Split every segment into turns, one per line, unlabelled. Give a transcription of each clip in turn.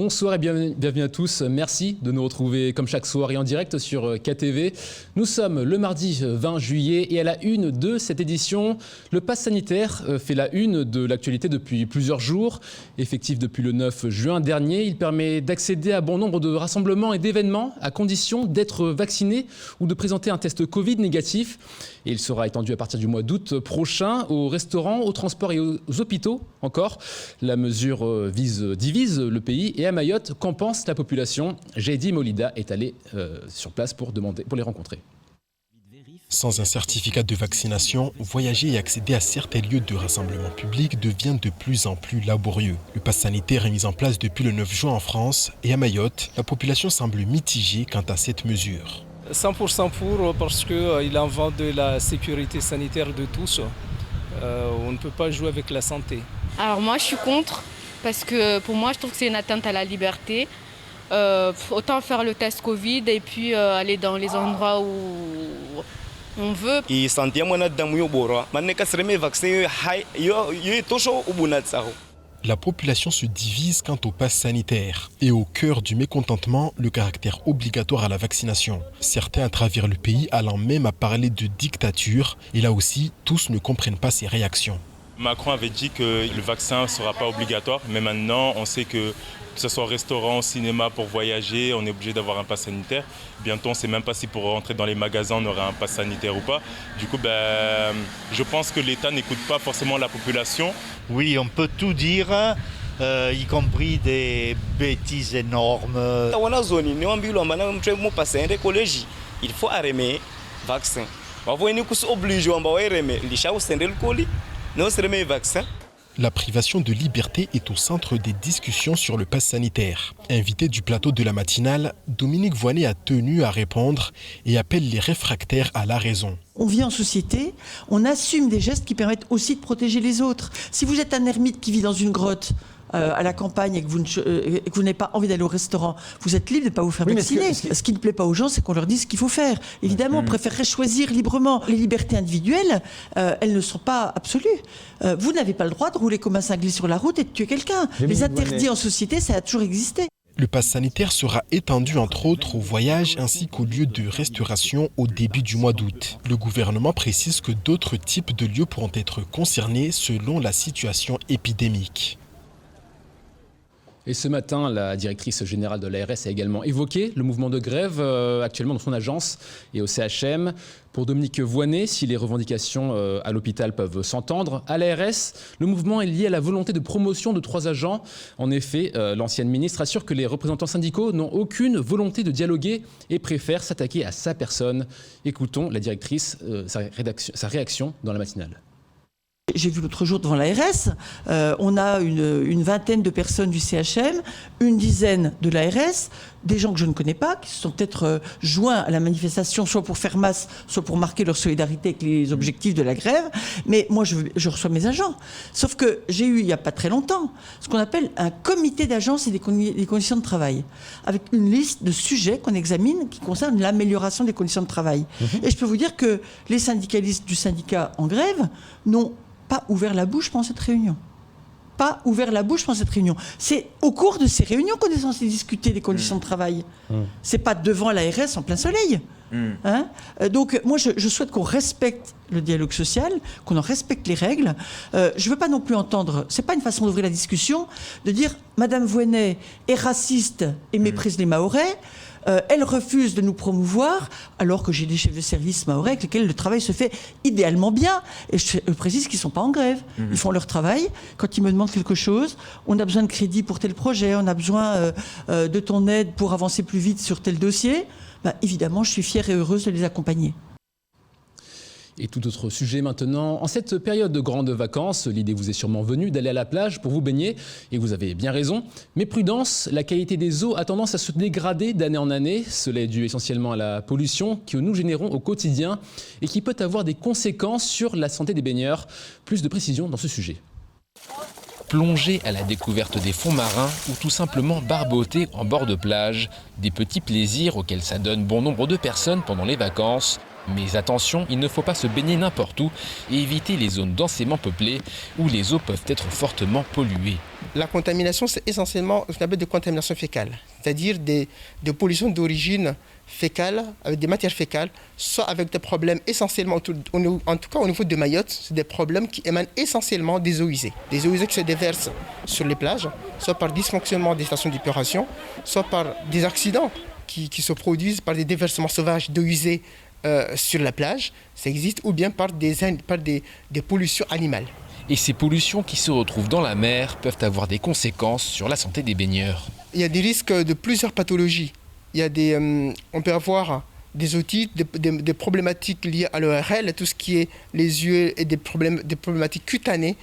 Bonsoir et bienvenue à tous. Merci de nous retrouver comme chaque soir et en direct sur KTV. Nous sommes le mardi 20 juillet et à la une de cette édition, le pass sanitaire fait la une de l'actualité depuis plusieurs jours. Effectif depuis le 9 juin dernier, il permet d'accéder à bon nombre de rassemblements et d'événements à condition d'être vacciné ou de présenter un test Covid négatif. Et il sera étendu à partir du mois d'août prochain aux restaurants, aux transports et aux hôpitaux encore. La mesure divise le pays. Et à Mayotte, qu'en pense la population? Jaidi Molida est allé sur place pour les rencontrer.
Sans un certificat de vaccination, voyager et accéder à certains lieux de rassemblement public devient de plus en plus laborieux. Le pass sanitaire est mis en place depuis le 9 juin en France et à Mayotte, la population semble mitigée quant à cette mesure.
100% pour parce qu'il en va de la sécurité sanitaire de tous. On ne peut pas jouer avec la santé.
Alors moi je suis contre parce que pour moi je trouve que c'est une atteinte à la liberté. Autant faire le test Covid et puis aller dans les endroits où on veut.
La population se divise quant au pass sanitaire et au cœur du mécontentement, le caractère obligatoire à la vaccination. Certains à travers le pays allant même à parler de dictature et là aussi, tous ne comprennent pas ces réactions.
Macron avait dit que le vaccin ne sera pas obligatoire, mais maintenant on sait que ce soit au restaurant, au cinéma, pour voyager, on est obligé d'avoir un pass sanitaire. Bientôt on ne sait même pas si pour rentrer dans les magasins on aura un pass sanitaire ou pas. Du coup, je pense que l'État n'écoute pas forcément la population.
Oui, on peut tout dire, y compris des bêtises énormes.
Il faut arrêter le vaccin.
La privation de liberté est au centre des discussions sur le pass sanitaire. Invité du plateau de la matinale, Dominique Voynet a tenu à répondre et appelle les réfractaires à la raison.
On vit en société, on assume des gestes qui permettent aussi de protéger les autres. Si vous êtes un ermite qui vit dans une grotte à la campagne et que vous n'avez pas envie d'aller au restaurant, vous êtes libre de ne pas vous faire vacciner. Ce qui ne plaît pas aux gens, c'est qu'on leur dise ce qu'il faut faire. Évidemment, on préférerait choisir librement. Les libertés individuelles, elles ne sont pas absolues. Vous n'avez pas le droit de rouler comme un cinglé sur la route et de tuer quelqu'un. Les interdits en société, ça a toujours existé.
Le pass sanitaire sera étendu entre autres aux voyages ainsi qu'aux lieux de restauration au début du mois d'août. Le gouvernement précise que d'autres types de lieux pourront être concernés selon la situation épidémique.
Et ce matin, la directrice générale de l'ARS a également évoqué le mouvement de grève actuellement dans son agence et au CHM. Pour Dominique Voynet, si les revendications à l'hôpital peuvent s'entendre, à l'ARS, le mouvement est lié à la volonté de promotion de 3 agents. En effet, l'ancienne ministre assure que les représentants syndicaux n'ont aucune volonté de dialoguer et préfèrent s'attaquer à sa personne. Écoutons la directrice, sa réaction dans la matinale.
J'ai vu l'autre jour devant l'ARS, on a une vingtaine de personnes du CHM, une dizaine de l'ARS, des gens que je ne connais pas, qui se sont peut-être joints à la manifestation, soit pour faire masse, soit pour marquer leur solidarité avec les objectifs de la grève. Mais moi, je reçois mes agents. Sauf que j'ai eu, il n'y a pas très longtemps, ce qu'on appelle un comité d'agence et des conditions de travail, avec une liste de sujets qu'on examine qui concernent l'amélioration des conditions de travail. Et je peux vous dire que les syndicalistes du syndicat en grève n'ont pas ouvert la bouche pendant cette réunion. Pas ouvert la bouche pendant cette réunion. C'est au cours de ces réunions qu'on est censé discuter des conditions de travail. C'est pas devant l'ARS en plein soleil. Hein? Donc moi je souhaite qu'on respecte le dialogue social, qu'on en respecte les règles. Je veux pas non plus entendre, c'est pas une façon d'ouvrir la discussion, de dire Madame Voynet est raciste et méprise les Mahorais. Elle refuse de nous promouvoir, alors que j'ai des chefs de service mahorais avec lesquels le travail se fait idéalement bien. Et je précise qu'ils ne sont pas en grève. Ils font leur travail. Quand ils me demandent quelque chose, on a besoin de crédit pour tel projet, on a besoin de ton aide pour avancer plus vite sur tel dossier, évidemment, je suis fière et heureuse de les accompagner.
Et tout autre sujet maintenant. En cette période de grandes vacances, l'idée vous est sûrement venue d'aller à la plage pour vous baigner. Et vous avez bien raison. Mais prudence, la qualité des eaux a tendance à se dégrader d'année en année. Cela est dû essentiellement à la pollution que nous générons au quotidien et qui peut avoir des conséquences sur la santé des baigneurs. Plus de précision dans ce sujet.
Plonger à la découverte des fonds marins ou tout simplement barboter en bord de plage. Des petits plaisirs auxquels s'adonnent bon nombre de personnes pendant les vacances. Mais attention, il ne faut pas se baigner n'importe où et éviter les zones densément peuplées où les eaux peuvent être fortement polluées.
La contamination, c'est essentiellement ce qu'on appelle des contaminations fécales, c'est-à-dire des pollutions d'origine fécale, avec des matières fécales, soit avec des problèmes essentiellement, en tout cas au niveau de Mayotte, c'est des problèmes qui émanent essentiellement des eaux usées. Des eaux usées qui se déversent sur les plages, soit par dysfonctionnement des stations d'épuration, soit par des accidents qui se produisent par des déversements sauvages d'eau usée sur la plage, ça existe, ou bien par des pollutions animales.
Et ces pollutions qui se retrouvent dans la mer peuvent avoir des conséquences sur la santé des baigneurs.
Il y a des risques de plusieurs pathologies. Il y a on peut avoir des otites, des problématiques liées à l'ORL, tout ce qui est les yeux et des problématiques cutanées.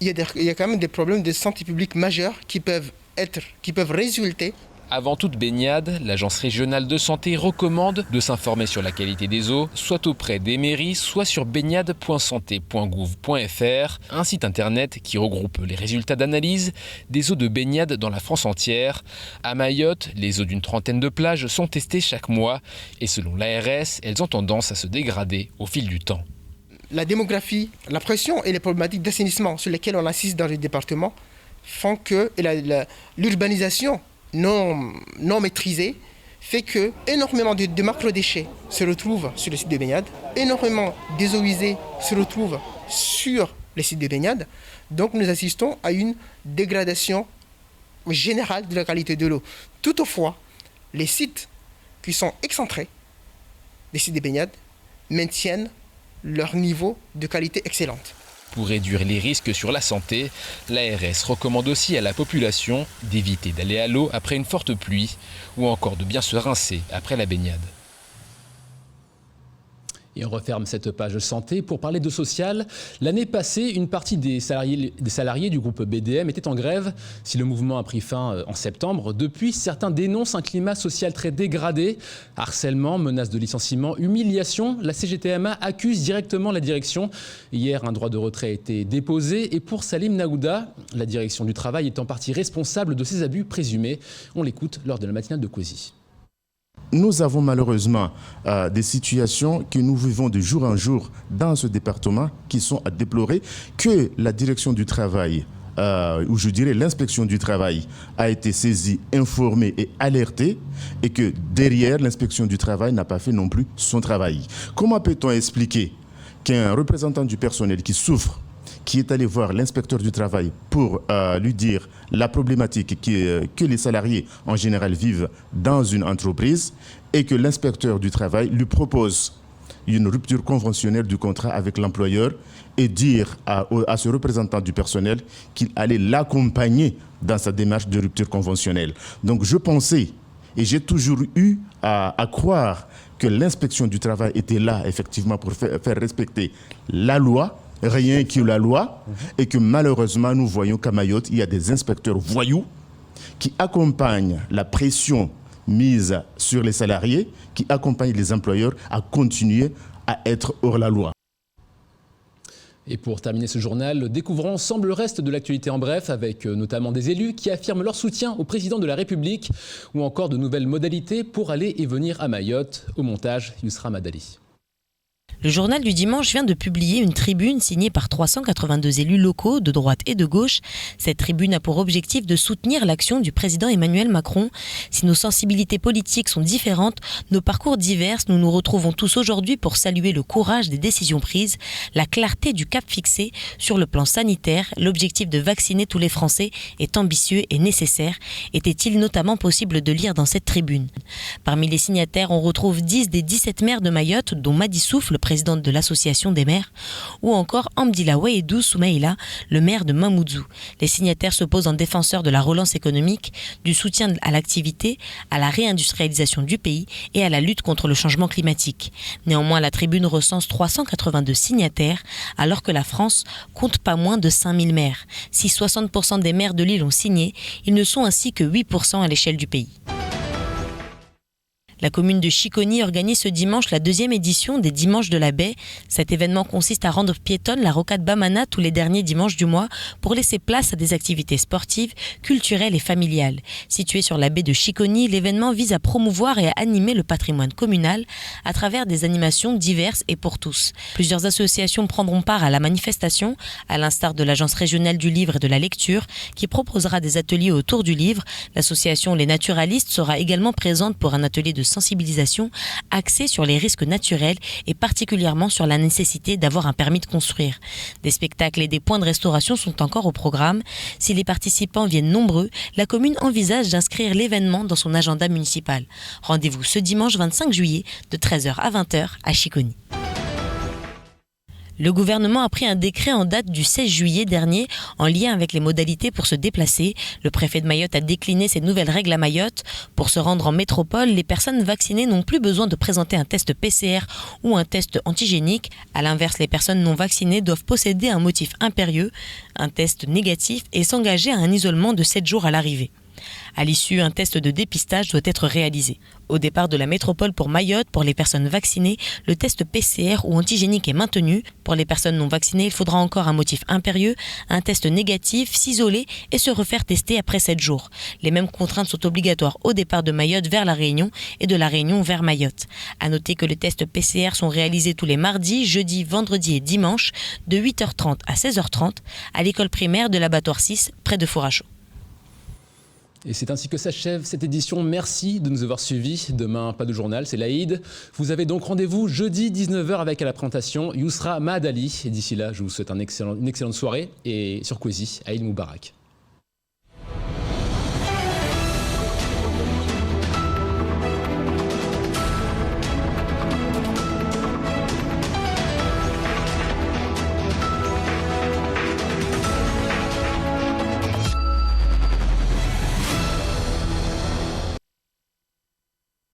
Il y a quand même des problèmes de santé publique majeurs qui peuvent résulter.
Avant toute baignade, l'Agence régionale de santé recommande de s'informer sur la qualité des eaux, soit auprès des mairies, soit sur baignade.santé.gouv.fr, un site internet qui regroupe les résultats d'analyse des eaux de baignade dans la France entière. À Mayotte, les eaux d'une trentaine de plages sont testées chaque mois et selon l'ARS, elles ont tendance à se dégrader au fil du temps.
La démographie, la pression et les problématiques d'assainissement sur lesquelles on assiste dans les départements font que l'urbanisation non maîtrisée fait que énormément de macro-déchets se retrouvent sur les sites de baignade, énormément des eaux usées se retrouvent sur les sites de baignade. Donc nous assistons à une dégradation générale de la qualité de l'eau. Toutefois, les sites qui sont excentrés des sites de baignade maintiennent leur niveau de qualité excellente.
Pour réduire les risques sur la santé, l'ARS recommande aussi à la population d'éviter d'aller à l'eau après une forte pluie ou encore de bien se rincer après la baignade.
Et on referme cette page santé pour parler de social. L'année passée, une partie des salariés du groupe BDM étaient en grève. Si le mouvement a pris fin en septembre, depuis, certains dénoncent un climat social très dégradé. Harcèlement, menaces de licenciement, humiliation. La CGTMA accuse directement la direction. Hier, un droit de retrait a été déposé. Et pour Salim Naouda, la direction du travail est en partie responsable de ces abus présumés. On l'écoute lors de la matinale de Cauzy.
Nous avons malheureusement des situations que nous vivons de jour en jour dans ce département qui sont à déplorer, que la direction du travail, ou je dirais l'inspection du travail, a été saisie, informée et alertée, et que derrière, l'inspection du travail n'a pas fait non plus son travail. Comment peut-on expliquer qu'un représentant du personnel qui souffre, qui est allé voir l'inspecteur du travail pour lui dire la problématique que les salariés en général vivent dans une entreprise et que l'inspecteur du travail lui propose une rupture conventionnelle du contrat avec l'employeur et dire à ce représentant du personnel qu'il allait l'accompagner dans sa démarche de rupture conventionnelle. Donc je pensais, et j'ai toujours eu à croire que l'inspection du travail était là effectivement pour faire respecter la loi, rien que la loi, et que malheureusement, nous voyons qu'à Mayotte, il y a des inspecteurs voyous qui accompagnent la pression mise sur les salariés, qui accompagnent les employeurs à continuer à être hors la loi.
Et pour terminer ce journal, découvrons ensemble le reste de l'actualité en bref, avec notamment des élus qui affirment leur soutien au président de la République, ou encore de nouvelles modalités pour aller et venir à Mayotte. Au montage, Yousra Madali.
Le journal du dimanche vient de publier une tribune signée par 382 élus locaux de droite et de gauche. Cette tribune a pour objectif de soutenir l'action du président Emmanuel Macron. Si nos sensibilités politiques sont différentes, nos parcours divers, nous nous retrouvons tous aujourd'hui pour saluer le courage des décisions prises, la clarté du cap fixé sur le plan sanitaire. L'objectif de vacciner tous les Français est ambitieux et nécessaire, était-il notamment possible de lire dans cette tribune. Parmi les signataires, on retrouve 10 des 17 maires de Mayotte, dont Madi Souf, le présidente de l'association des maires, ou encore Amdila Waedou Soumaïla, le maire de Mamoudzou. Les signataires se posent en défenseurs de la relance économique, du soutien à l'activité, à la réindustrialisation du pays et à la lutte contre le changement climatique. Néanmoins, la tribune recense 382 signataires, alors que la France compte pas moins de 5000 maires. Si 60% des maires de l'île ont signé, ils ne sont ainsi que 8% à l'échelle du pays. La commune de Chiconi organise ce dimanche la 2e édition des Dimanches de la Baie. Cet événement consiste à rendre piétonne la rocade Bamana tous les derniers dimanches du mois pour laisser place à des activités sportives, culturelles et familiales. Situé sur la baie de Chiconi, l'événement vise à promouvoir et à animer le patrimoine communal à travers des animations diverses et pour tous. Plusieurs associations prendront part à la manifestation, à l'instar de l'Agence régionale du livre et de la lecture, qui proposera des ateliers autour du livre. L'association Les Naturalistes sera également présente pour un atelier de sensibilisation axé sur les risques naturels et particulièrement sur la nécessité d'avoir un permis de construire. Des spectacles et des points de restauration sont encore au programme. Si les participants viennent nombreux, la commune envisage d'inscrire l'événement dans son agenda municipal. Rendez-vous ce dimanche 25 juillet de 13h à 20h à Chiconi. Le gouvernement a pris un décret en date du 16 juillet dernier en lien avec les modalités pour se déplacer. Le préfet de Mayotte a décliné ces nouvelles règles à Mayotte. Pour se rendre en métropole, les personnes vaccinées n'ont plus besoin de présenter un test PCR ou un test antigénique. À l'inverse, les personnes non vaccinées doivent posséder un motif impérieux, un test négatif et s'engager à un isolement de 7 jours à l'arrivée. À l'issue, un test de dépistage doit être réalisé. Au départ de la métropole pour Mayotte, pour les personnes vaccinées, le test PCR ou antigénique est maintenu. Pour les personnes non vaccinées, il faudra encore un motif impérieux, un test négatif, s'isoler et se refaire tester après 7 jours. Les mêmes contraintes sont obligatoires au départ de Mayotte vers La Réunion et de La Réunion vers Mayotte. À noter que les tests PCR sont réalisés tous les mardis, jeudis, vendredis et dimanches de 8h30 à 16h30 à l'école primaire de l'Abattoir 6 près de Fourachot.
Et c'est ainsi que s'achève cette édition. Merci de nous avoir suivis. Demain, pas de journal, c'est l'Aïd. Vous avez donc rendez-vous jeudi 19h avec à la présentation Yousra Mahadali. Et d'ici là, je vous souhaite une excellente soirée. Et sur Kwezi, Aïd Moubarak.